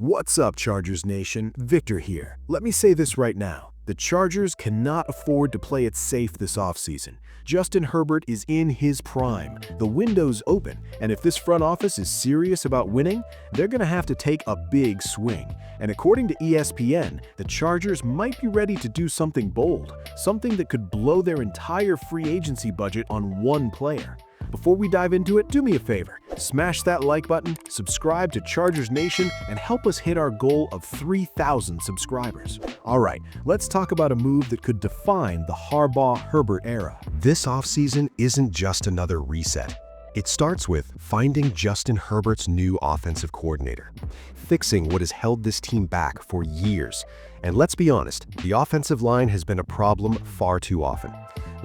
What's up, Chargers Nation? Victor here. Let me say this right now. The Chargers cannot afford to play it safe this offseason. Justin Herbert is in his prime. The window's open, and if this front office is serious about winning, they're going to have to take a big swing. And according to ESPN, the Chargers might be ready to do something bold, something that could blow their entire free agency budget on one player. Before we dive into it, do me a favor. Smash that like button, subscribe to Chargers Nation, and help us hit our goal of 3,000 subscribers. All right, let's talk about a move that could define the Harbaugh-Herbert era. This offseason isn't just another reset. It starts with finding Justin Herbert's new offensive coordinator, fixing what has held this team back for years. And let's be honest, the offensive line has been a problem far too often.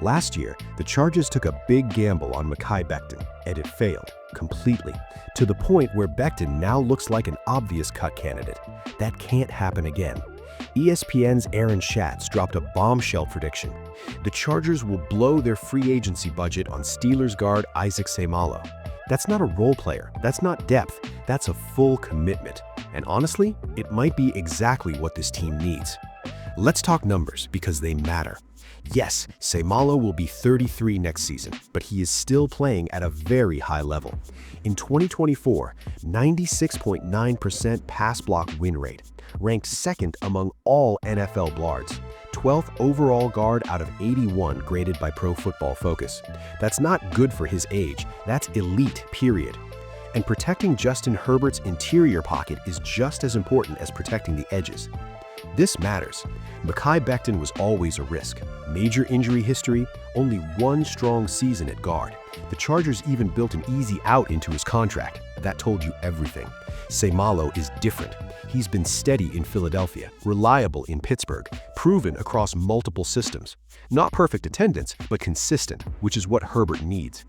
Last year, the Chargers took a big gamble on Mekhi Becton, and it failed completely, to the point where Becton now looks like an obvious cut candidate. That can't happen again. ESPN's Aaron Schatz dropped a bombshell prediction. The Chargers will blow their free agency budget on Steelers guard Isaac Seumalo. That's not a role player, that's not depth, that's a full commitment. And honestly, it might be exactly what this team needs. Let's talk numbers, because they matter. Yes, Seumalo will be 33 next season, but he is still playing at a very high level. In 2024, 96.9% pass block win rate, ranked second among all NFL guards, 12th overall guard out of 81 graded by Pro Football Focus. That's not good for his age, that's elite, period. And protecting Justin Herbert's interior pocket is just as important as protecting the edges. This matters. Mekhi Becton was always a risk. Major injury history, only one strong season at guard. The Chargers even built an easy out into his contract. That told you everything. Seumalo is different. He's been steady in Philadelphia, reliable in Pittsburgh, proven across multiple systems. Not perfect attendance, but consistent, which is what Herbert needs.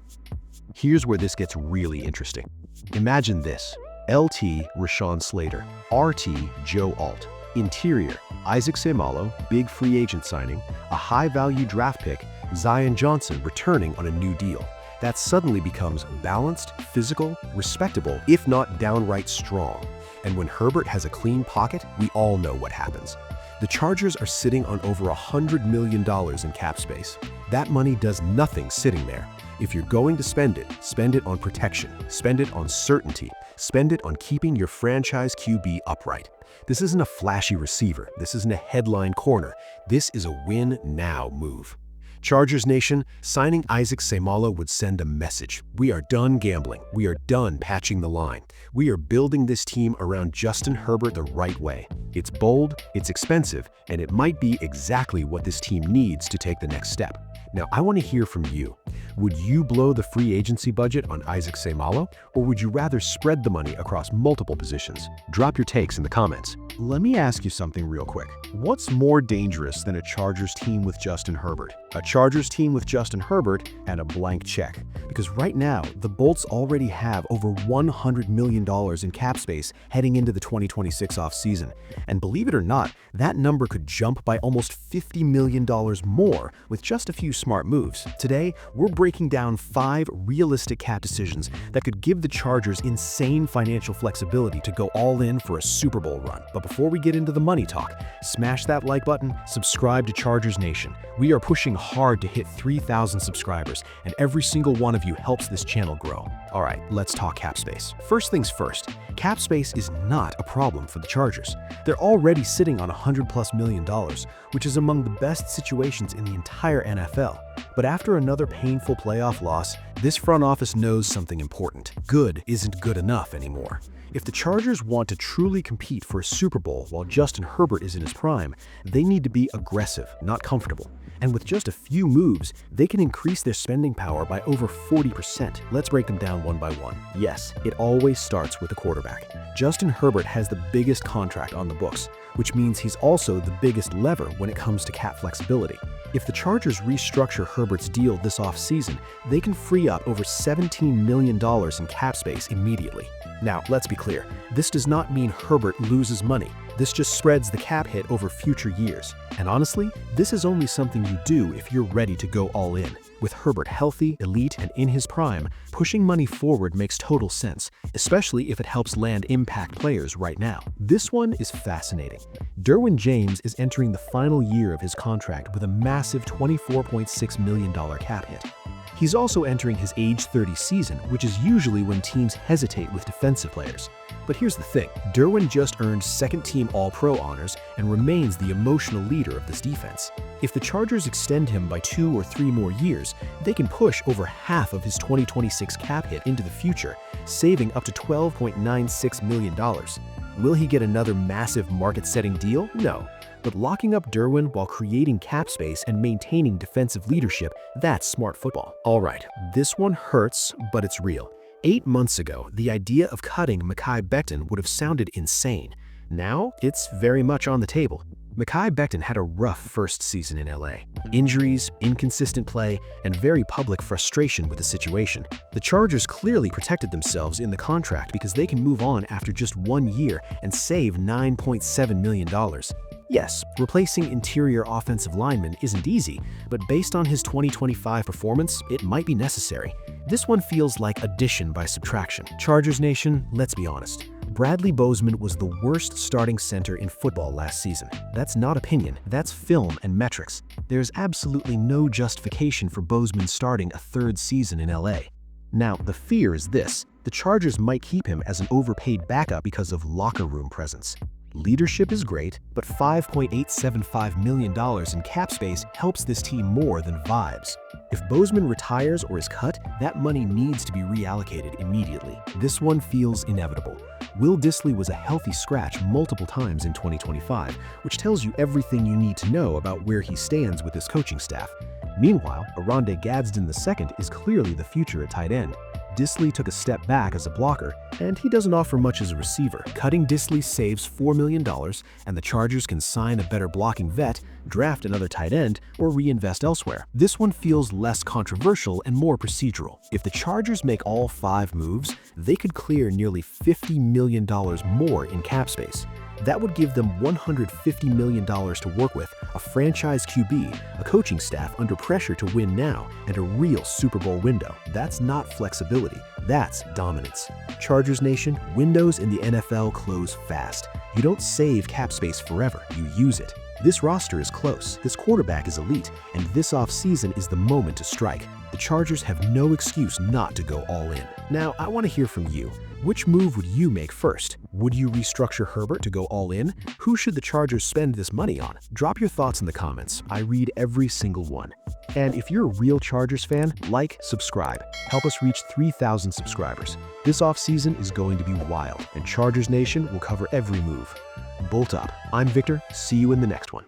Here's where this gets really interesting. Imagine this. LT, Rashawn Slater. RT, Joe Alt. Interior, Isaac Seumalo, big free agent signing, a high-value draft pick, Zion Johnson returning on a new deal. That suddenly becomes balanced, physical, respectable, if not downright strong. And when Herbert has a clean pocket, we all know what happens. The Chargers are sitting on over $100 million in cap space. That money does nothing sitting there. If you're going to spend it on protection, spend it on certainty, spend it on keeping your franchise QB upright. This isn't a flashy receiver. This isn't a headline corner. This is a win-now move. Chargers Nation, signing Isaac Seumalo would send a message. We are done gambling. We are done patching the line. We are building this team around Justin Herbert the right way. It's bold, it's expensive, and it might be exactly what this team needs to take the next step. Now, I want to hear from you. Would you blow the free agency budget on Isaac Seumalo, or would you rather spread the money across multiple positions? Drop your takes in the comments. Let me ask you something real quick. What's more dangerous than a Chargers team with Justin Herbert? A Chargers team with Justin Herbert and a blank check. Because right now, the Bolts already have over $100 million in cap space heading into the 2026 offseason. And believe it or not, that number could jump by almost $50 million more with just a few smart moves. Today, we're breaking down 5 realistic cap decisions that could give the Chargers insane financial flexibility to go all in for a Super Bowl run. But before we get into the money talk, smash that like button, subscribe to Chargers Nation. We are pushing hard to hit 3,000 subscribers, and every single one of you helps this channel grow. All right, let's talk cap space. First things first, cap space is not a problem for the Chargers. They're already sitting on $100+ million, which is among the best situations in the entire NFL. But after another painful playoff loss, this front office knows something important. Good isn't good enough anymore. If the Chargers want to truly compete for a Super Bowl while Justin Herbert is in his prime, they need to be aggressive, not comfortable. And with just a few moves, they can increase their spending power by over 40%. Let's break them down one by one. Yes, it always starts with the quarterback. Justin Herbert has the biggest contract on the books, which means he's also the biggest lever when it comes to cap flexibility. If the Chargers restructure Herbert's deal this offseason, they can free up over $17 million in cap space immediately. Now, let's be clear, this does not mean Herbert loses money. This just spreads the cap hit over future years. And honestly, this is only something you do if you're ready to go all in. With Herbert healthy, elite, and in his prime, pushing money forward makes total sense, especially if it helps land impact players right now. This one is fascinating. Derwin James is entering the final year of his contract with a massive $24.6 million cap hit. He's also entering his age 30 season, which is usually when teams hesitate with defensive players. But here's the thing, Derwin just earned second-team All-Pro honors and remains the emotional leader of this defense. If the Chargers extend him by 2 or 3 more years, they can push over half of his 2026 cap hit into the future, saving up to $12.96 million. Will he get another massive market-setting deal? No. But locking up Derwin while creating cap space and maintaining defensive leadership, that's smart football. All right, this one hurts, but it's real. 8 months ago, the idea of cutting Mekhi Becton would have sounded insane. Now, it's very much on the table. Mekhi Becton had a rough first season in LA. Injuries, inconsistent play, and very public frustration with the situation. The Chargers clearly protected themselves in the contract because they can move on after just 1 year and save $9.7 million. Yes, replacing interior offensive linemen isn't easy, but based on his 2025 performance, it might be necessary. This one feels like addition by subtraction. Chargers Nation, let's be honest. Bradley Bozeman was the worst starting center in football last season. That's not opinion, that's film and metrics. There's absolutely no justification for Bozeman starting a 3rd season in LA. Now, the fear is this: the Chargers might keep him as an overpaid backup because of locker room presence. Leadership is great, but $5.875 million in cap space helps this team more than vibes. If Bozeman retires or is cut, that money needs to be reallocated immediately. This one feels inevitable. Will Dissly was a healthy scratch multiple times in 2025, which tells you everything you need to know about where he stands with his coaching staff. Meanwhile, Oronde Gadsden II is clearly the future at tight end. Dissly took a step back as a blocker, and he doesn't offer much as a receiver. Cutting Dissly saves $4 million, and the Chargers can sign a better blocking vet, draft another tight end, or reinvest elsewhere. This one feels less controversial and more procedural. If the Chargers make all 5 moves, they could clear nearly $50 million more in cap space. That would give them $150 million to work with, a franchise QB, a coaching staff under pressure to win now, and a real Super Bowl window. That's not flexibility, that's dominance. Chargers Nation, windows in the NFL close fast. You don't save cap space forever, you use it. This roster is close, this quarterback is elite, and this offseason is the moment to strike. The Chargers have no excuse not to go all in. Now, I want to hear from you. Which move would you make first? Would you restructure Herbert to go all in? Who should the Chargers spend this money on? Drop your thoughts in the comments. I read every single one. And if you're a real Chargers fan, like, subscribe. Help us reach 3,000 subscribers. This offseason is going to be wild, and Chargers Nation will cover every move. Bolt up. I'm Victor. See you in the next one.